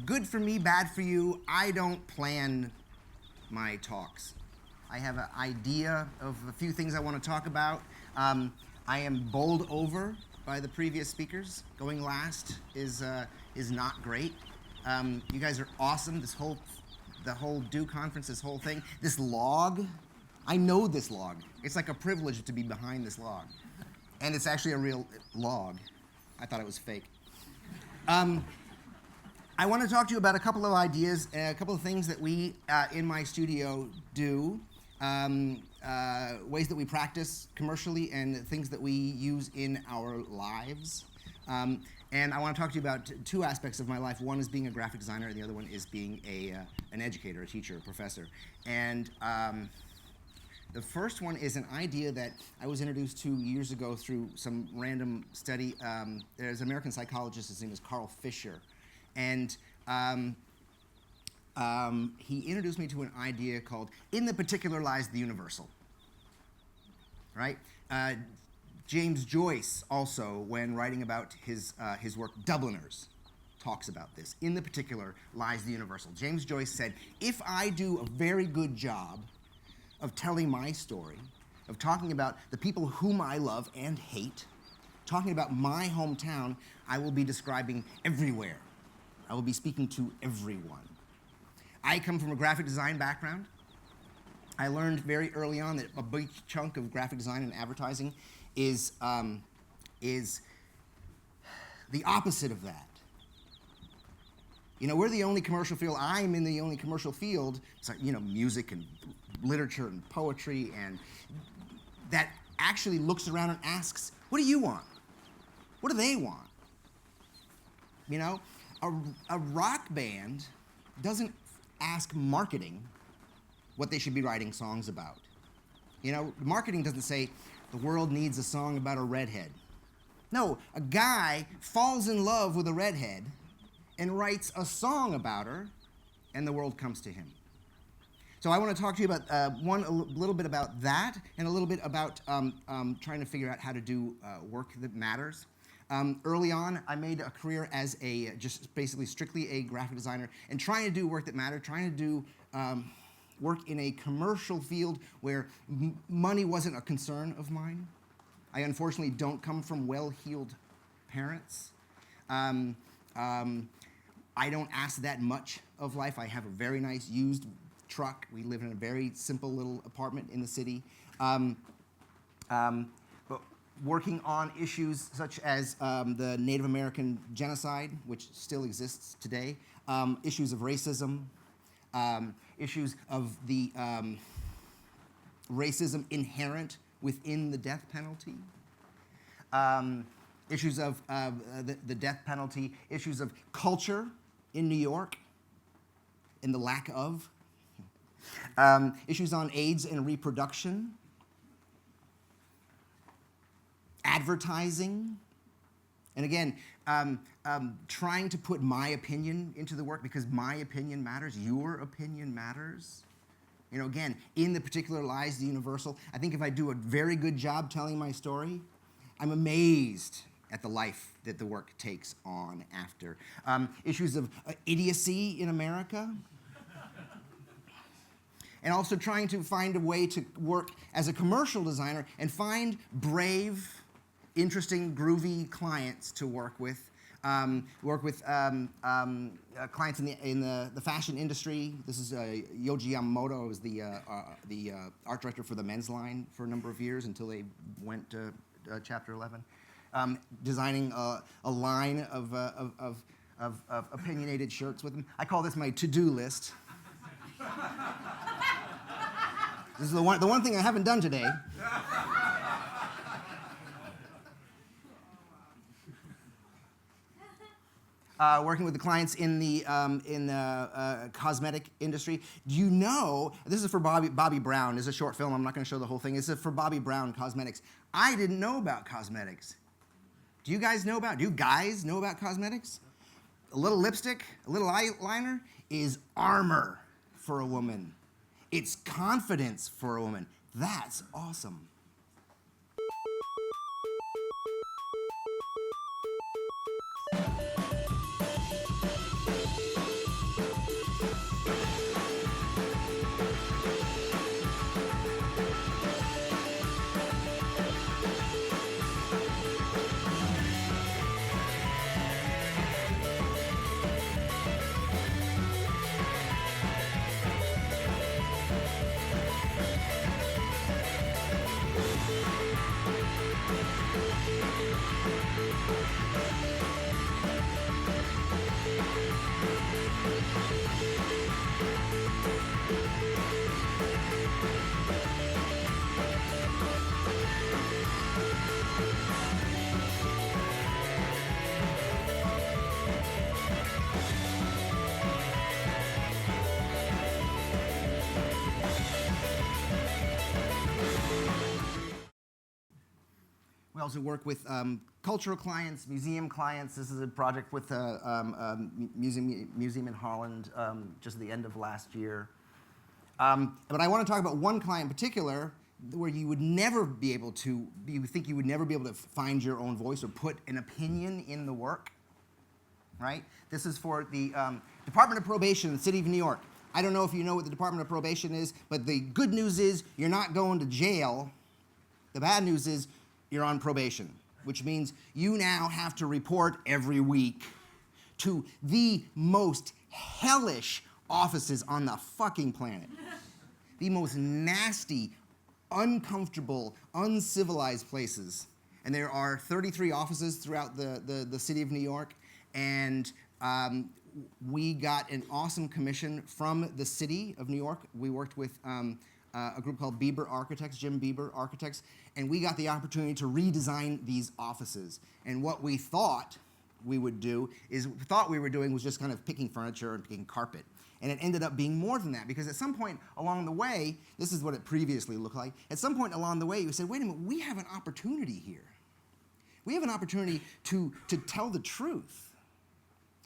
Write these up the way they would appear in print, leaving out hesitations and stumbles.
good for me, bad for you. I don't plan my talks. I have an idea of a few things I want to talk about. I am bowled over by the previous speakers. Going last is not great. You guys are awesome. The whole DO conference, this whole thing, this log. I know this log. It's like a privilege to be behind this log, and it's actually a real log. I thought it was fake. I want to talk to you about a couple of ideas, a couple of things that we in my studio do, ways that we practice commercially, and things that we use in our lives. And I want to talk to you about two aspects of my life. One is being a graphic designer, and the other one is being an educator, a teacher, a professor. And the first one is an idea that I was introduced to years ago through some random study. There's an American psychologist, his name is Carl Fisher. And he introduced me to an idea called, in the particular lies the universal, right? James Joyce also, when writing about his work, Dubliners, talks about this. In the particular lies the universal. James Joyce said, if I do a very good job of telling my story, of talking about the people whom I love and hate, talking about my hometown, I will be describing everywhere. I will be speaking to everyone. I come from a graphic design background. I learned very early on that a big chunk of graphic design and advertising is the opposite of that. You know, we're the only commercial field. I'm in the only commercial field. It's like, you know, music and literature and poetry, and that actually looks around and asks, what do you want? What do they want? You know, a rock band doesn't ask marketing what they should be writing songs about. You know, marketing doesn't say, the world needs a song about a redhead. No, a guy falls in love with a redhead and writes a song about her, and the world comes to him. So I want to talk to you about, a little bit about that, and a little bit about trying to figure out how to do work that matters. Early on, I made a career as just basically strictly a graphic designer, and trying to do work that mattered, trying to do work in a commercial field where money wasn't a concern of mine. I unfortunately don't come from well-heeled parents. I don't ask that much of life. I have a very nice used truck. We live in a very simple little apartment in the city. But working on issues such as the Native American genocide, which still exists today, issues of racism, issues of the racism inherent within the death penalty, issues of the death penalty, issues of culture in New York and the lack of, issues on AIDS and reproduction, advertising, and again, trying to put my opinion into the work because my opinion matters, your opinion matters. You know, again, in the particular lies the universal. I think if I do a very good job telling my story, I'm amazed at the life that the work takes on after. Issues of idiocy in America. And also trying to find a way to work as a commercial designer and find brave, interesting, groovy clients to work with. Clients in the fashion industry. This is Yoji Yamamoto. I was the art director for the men's line for a number of years until they went to Chapter 11. Designing a line of opinionated shirts with them. I call this my to-do list. This is the one thing I haven't done today. Working with the clients in the cosmetic industry. Do you know, this is for Bobby Brown. This is a short film. I'm not going to show the whole thing. This is for Bobby Brown Cosmetics. I didn't know about cosmetics. Do you guys know about cosmetics? A little lipstick, a little eyeliner is armor for a woman. It's confidence for a woman. That's awesome. also work with cultural clients, museum clients. This is a project with a museum in Holland just at the end of last year. But I want to talk about one client in particular where you would never be able to, you would think you would never be able to find your own voice or put an opinion in the work, right? This is for the Department of Probation in the City of New York. I don't know if you know what the Department of Probation is, but the good news is you're not going to jail. The bad news is you're on probation, which means you now have to report every week to the most hellish offices on the fucking planet. The most nasty, uncomfortable, uncivilized places. And there are 33 offices throughout the city of New York, and we got an awesome commission from the city of New York. We worked with a group called Bieber Architects, Jim Bieber Architects, and we got the opportunity to redesign these offices. And what we thought we would do is, we were doing was just kind of picking furniture and picking carpet. And it ended up being more than that, because at some point along the way, this is what it previously looked like, at some point along the way, you said, wait a minute, we have an opportunity here. We have an opportunity to tell the truth,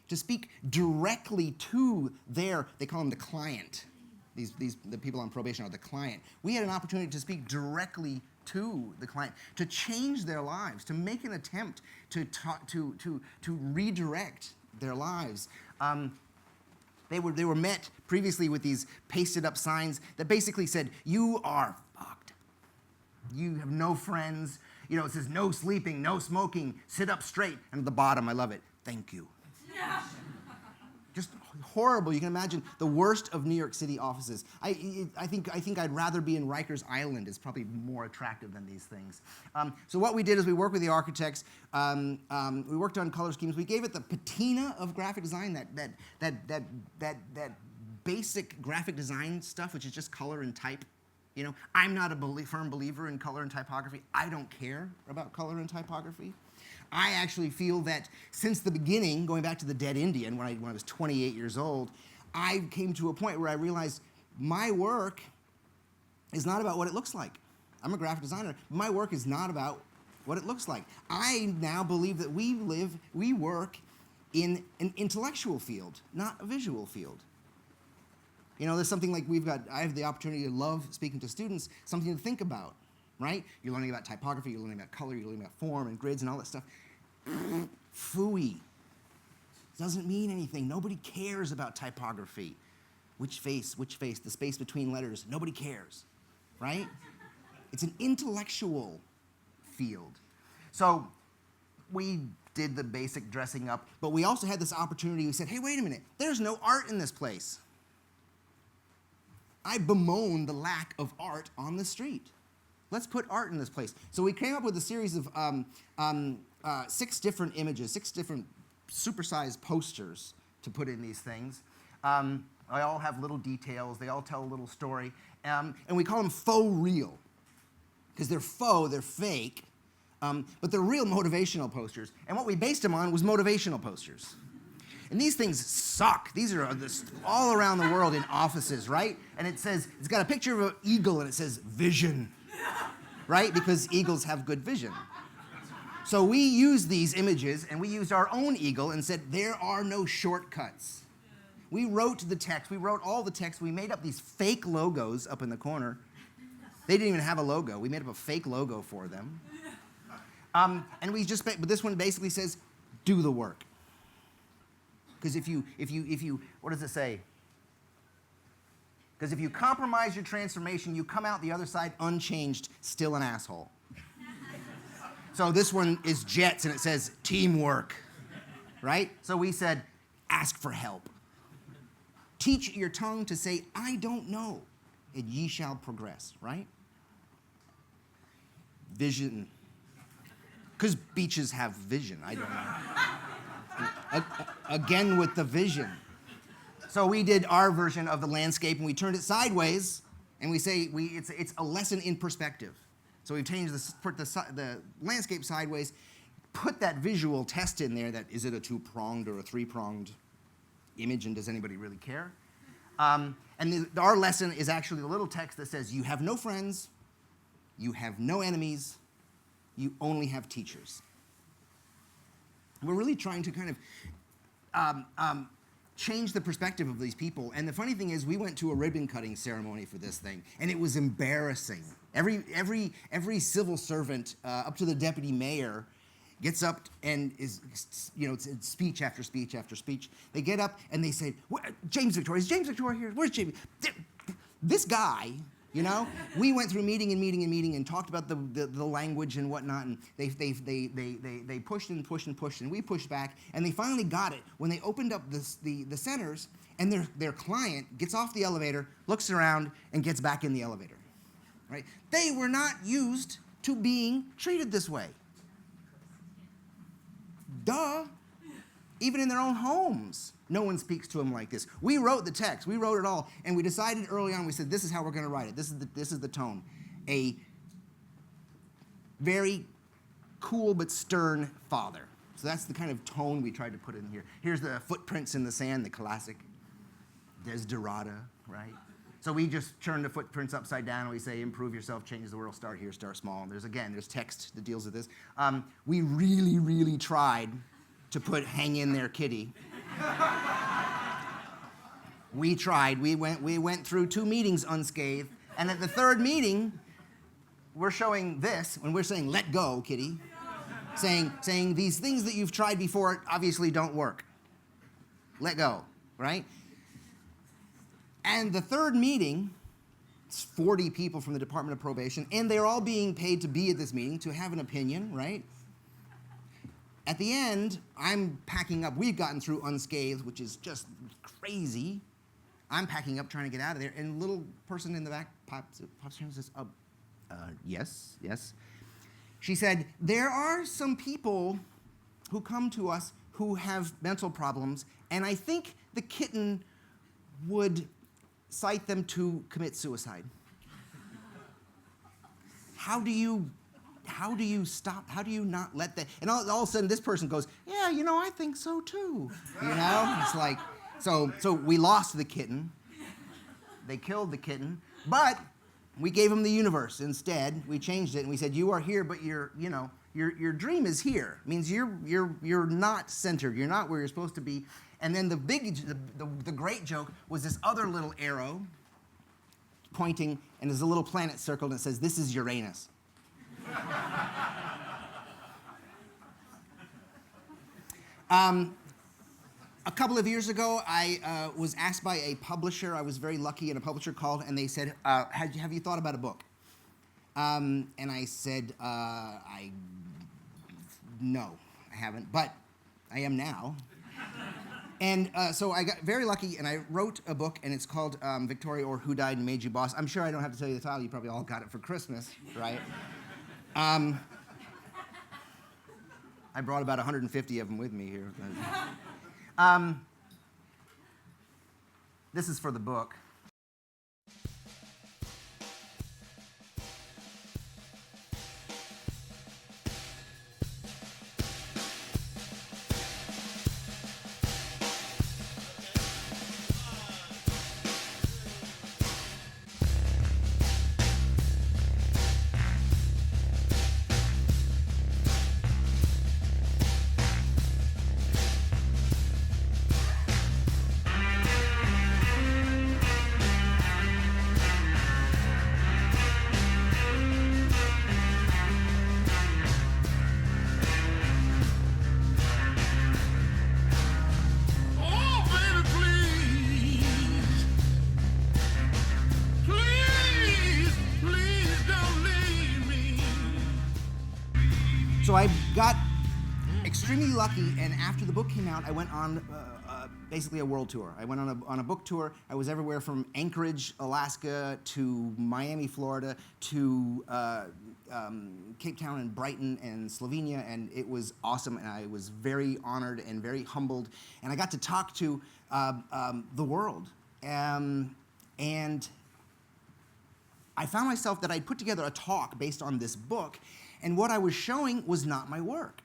to speak directly to they call them the client. The people on probation are the client. We had an opportunity to speak directly to the client, to change their lives, to make an attempt to redirect their lives. They were met previously with these pasted up signs that basically said, you are fucked. You have no friends. You know, it says no sleeping, no smoking, sit up straight. And at the bottom, I love it, thank you. Yeah. Just horrible. You can imagine the worst of New York City offices. I think I'd rather be in Rikers Island. It's probably more attractive than these things. So what we did is we worked with the architects. We worked on color schemes. We gave it the patina of graphic design, that basic graphic design stuff, which is just color and type. You know, I'm not a firm believer in color and typography. I don't care about color and typography. I actually feel that since the beginning, going back to the Dead Indian, when I was 28 years old, I came to a point where I realized my work is not about what it looks like. I'm a graphic designer. My work is not about what it looks like. I now believe that we work in an intellectual field, not a visual field. You know, there's something like I have the opportunity to love speaking to students, something to think about, right? You're learning about typography, you're learning about color, you're learning about form and grids and all that stuff. Phooey. Doesn't mean anything. Nobody cares about typography. Which face, the space between letters, nobody cares, right? It's an intellectual field. So we did the basic dressing up, but we also had this opportunity. We said, hey, wait a minute, there's no art in this place. I bemoan the lack of art on the street. Let's put art in this place. So we came up with a series of 6 different images, 6 different supersized posters to put in these things. They all have little details. They all tell a little story. And we call them faux real, because they're faux, they're fake, but they're real motivational posters. And what we based them on was motivational posters. And these things suck. These are all around the world in offices, right? And it's got a picture of an eagle and it says vision, right? Because eagles have good vision. So we used these images and we used our own eagle and said, there are no shortcuts. We wrote the text. We wrote all the text. We made up these fake logos up in the corner. They didn't even have a logo. We made up a fake logo for them. And but this one basically says, do the work. Because if you, what does it say? Because if you compromise your transformation, you come out the other side unchanged, still an asshole. So this one is Jets, and it says teamwork, right? So we said, ask for help. Teach your tongue to say, I don't know, and ye shall progress, right? Vision. Because beaches have vision, I don't know. Again with the vision. So we did our version of the landscape, and we turned it sideways, and we say it's a lesson in perspective. So we've changed put the landscape sideways, put that visual test in there, that is it a 2-pronged or a 3-pronged image, and does anybody really care? Our lesson is actually a little text that says, you have no friends, you have no enemies, you only have teachers. We're really trying to kind of change the perspective of these people. And the funny thing is, we went to a ribbon cutting ceremony for this thing, and it was embarrassing. Every civil servant, up to the deputy mayor, gets up and is, it's speech after speech after speech. They get up and they say, James Victore, is James Victore here? Where's James? This guy, we went through meeting and talked about the language and whatnot, and they pushed and pushed and pushed, and we pushed back, and they finally got it when they opened up the centers, and their client gets off the elevator, looks around, and gets back in the elevator. Right? They were not used to being treated this way. Duh. Even in their own homes, no one speaks to them like this. We wrote the text. We wrote it all. And we decided early on, we said, this is how we're going to write it. This is the tone. A very cool but stern father. So that's the kind of tone we tried to put in here. Here's the footprints in the sand, the classic Desiderata, right? So we just turn the footprints upside down and we say, improve yourself, change the world, start here, start small. And there's text that deals with this. We really, really tried to put hang in there, kitty. We tried. We went through 2 meetings unscathed. And at the 3rd meeting, we're showing this, when we're saying, let go, kitty. Saying these things that you've tried before obviously don't work. Let go, right? And the 3rd meeting, it's 40 people from the Department of Probation, and they're all being paid to be at this meeting, to have an opinion, right? At the end, I'm packing up. We've gotten through unscathed, which is just crazy. I'm packing up, trying to get out of there, and a little person in the back pops in and says, yes. She said, there are some people who come to us who have mental problems, and I think the kitten would cite them to commit suicide. How do you stop? How do you not let that? And all of a sudden, this person goes, yeah, I think so too. It's like, so we lost the kitten. They killed the kitten, but we gave him the universe instead. We changed it and we said, you are here, but your dream is here. It means you're not centered. You're not where you're supposed to be. And then the great joke was this other little arrow pointing, and there's a little planet circled, and it says, this is Uranus. A couple of years ago, I was asked by a publisher. I was very lucky, and a publisher called, and they said, have you thought about a book? And I said, no, I haven't, but I am now. And so I got very lucky, and I wrote a book, and it's called Victore, or Who Died and Made You Boss. I'm sure I don't have to tell you the title. You probably all got it for Christmas, right? I brought about 150 of them with me here. This is for the book. So I got extremely lucky, and after the book came out, I went on basically a world tour. I went on a book tour. I was everywhere from Anchorage, Alaska, to Miami, Florida, to Cape Town and Brighton and Slovenia, and it was awesome, and I was very honored and very humbled, and I got to talk to the world. And I found myself that I'd put together a talk based on this book, and what I was showing was not my work.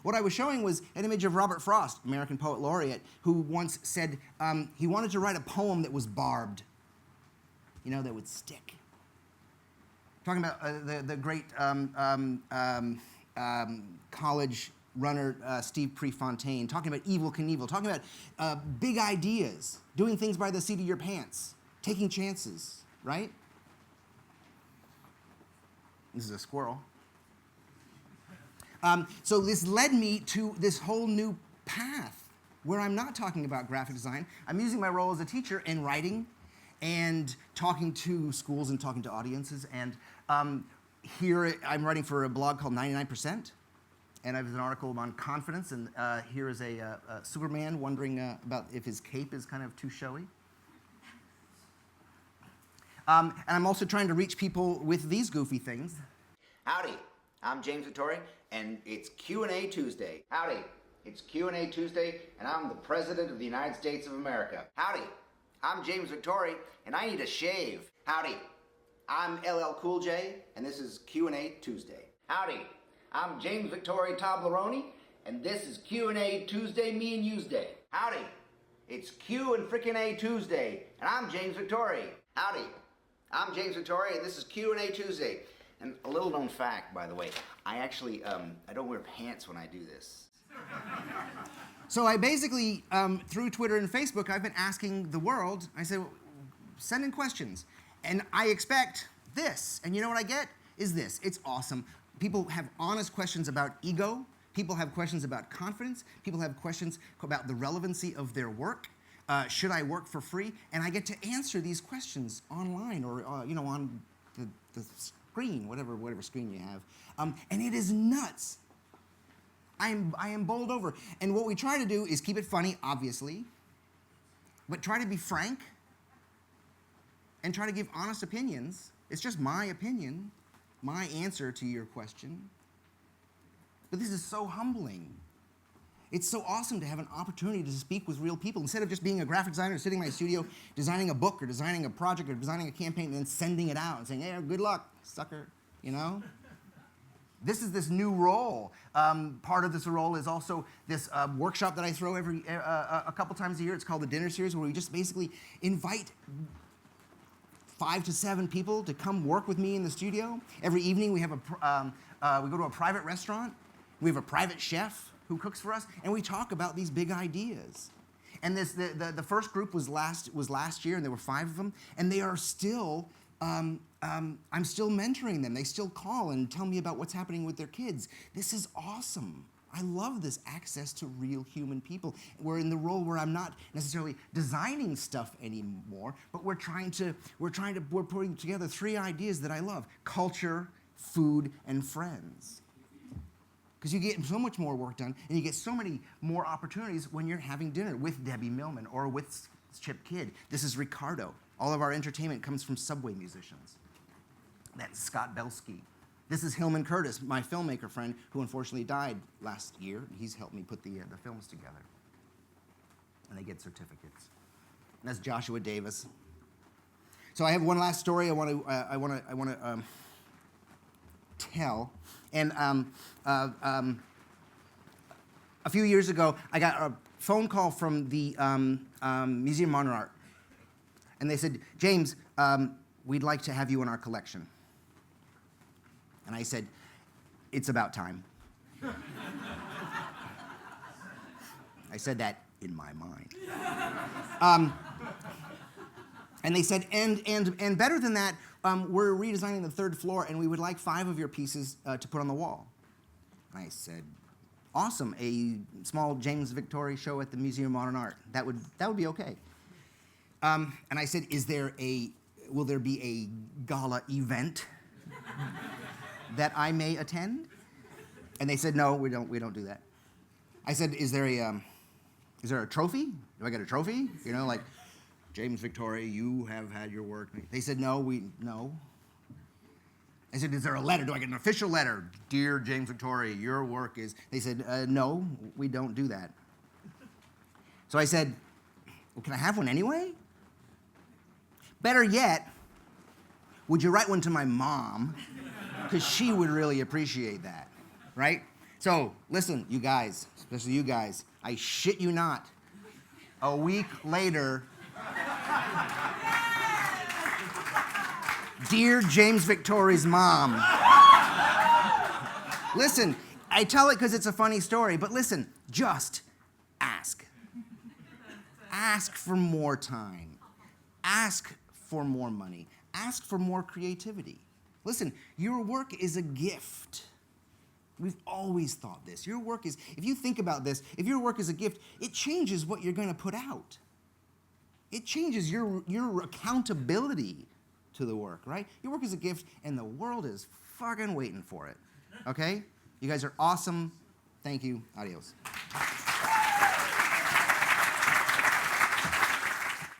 What I was showing was an image of Robert Frost, American poet laureate, who once said he wanted to write a poem that was barbed, that would stick. talking about the great college runner Steve Prefontaine, talking about Evel Knievel, talking about big ideas, doing things by the seat of your pants, taking chances, right? This is a squirrel. So this led me to this whole new path where I'm not talking about graphic design. I'm using my role as a teacher in writing and talking to schools and talking to audiences. And here I'm writing for a blog called 99%. And I have an article on confidence. And here is a Superman wondering about if his cape is kind of too showy. And I'm also trying to reach people with these goofy things. Howdy, I'm James Victore, and it's Q&A Tuesday. Howdy, it's Q&A Tuesday, and I'm the President of the United States of America. Howdy, I'm James Victore, and I need a shave. Howdy, I'm LL Cool J, and this is Q&A Tuesday. Howdy, I'm James Victore Toblerone, and this is Q&A Tuesday, me and you's day. Howdy, it's Q and frickin' A Tuesday, and I'm James Victore. Howdy, I'm James Victore, and this is Q&A Tuesday. And a little known fact, by the way, I actually, I don't wear pants when I do this. So I basically, through Twitter and Facebook, I've been asking the world, I said, send in questions. And I expect this. And you know what I get? Is this. It's awesome. People have honest questions about ego. People have questions about confidence. People have questions about the relevancy of their work. Should I work for free? And I get to answer these questions online or, on the screen, whatever screen you have. And it is nuts. I am bowled over. And what we try to do is keep it funny, obviously, but try to be frank and try to give honest opinions. It's just my opinion, my answer to your question. But this is so humbling. It's so awesome to have an opportunity to speak with real people instead of just being a graphic designer sitting in my studio designing a book or designing a project or designing a campaign and then sending it out and saying, hey, good luck, sucker, you know? This is this new role. Part of this role is also this workshop that I throw a couple times a year. It's called the Dinner Series, where we just basically invite 5 to 7 people to come work with me in the studio. Every evening we have we go to a private restaurant. We have a private chef who cooks for us, and we talk about these big ideas. And the first group was last year, and there were 5 of them, and they are still, I'm still mentoring them. They still call and tell me about what's happening with their kids. This is awesome. I love this access to real human people. We're in the role where I'm not necessarily designing stuff anymore, but we're putting together 3 ideas that I love: culture, food, and friends. Because you get so much more work done, and you get so many more opportunities when you're having dinner with Debbie Millman or with Chip Kidd. This is Ricardo. All of our entertainment comes from Subway musicians. That's Scott Belsky. This is Hillman Curtis, my filmmaker friend, who unfortunately died last year. He's helped me put the films together. And they get certificates. And that's Joshua Davis. So I have one last story I want to tell. And a few years ago, I got a phone call from the Museum of Modern Art. And they said, James, we'd like to have you in our collection. And I said, it's about time. I said that in my mind. And they said, and better than that, we're redesigning the 3rd floor, and we would like 5 of your pieces to put on the wall. And I said, awesome, a small James Victore show at the Museum of Modern Art. That would be okay. And I said, will there be a gala event that I may attend? And they said, no, we don't do that. I said, is there a trophy? Do I get a trophy? You know, like, James Victore, you have had your work. They said, no. I said, is there a letter? Do I get an official letter? Dear James Victore, your work is... They said, no, we don't do that. So I said, well, can I have one anyway? Better yet, would you write one to my mom? Because she would really appreciate that, right? So listen, you guys, especially you guys, I shit you not. A week later, Dear James Victore's mom. Listen, I tell it because it's a funny story, but listen, just ask. Ask for more time. Ask for more money. Ask for more creativity. Listen, your work is a gift. We've always thought this. Your work is, if you think about this, if your work is a gift, it changes what you're going to put out. It changes your accountability to the work, right? Your work is a gift, and the world is fucking waiting for it, okay? You guys are awesome. Thank you. Adios.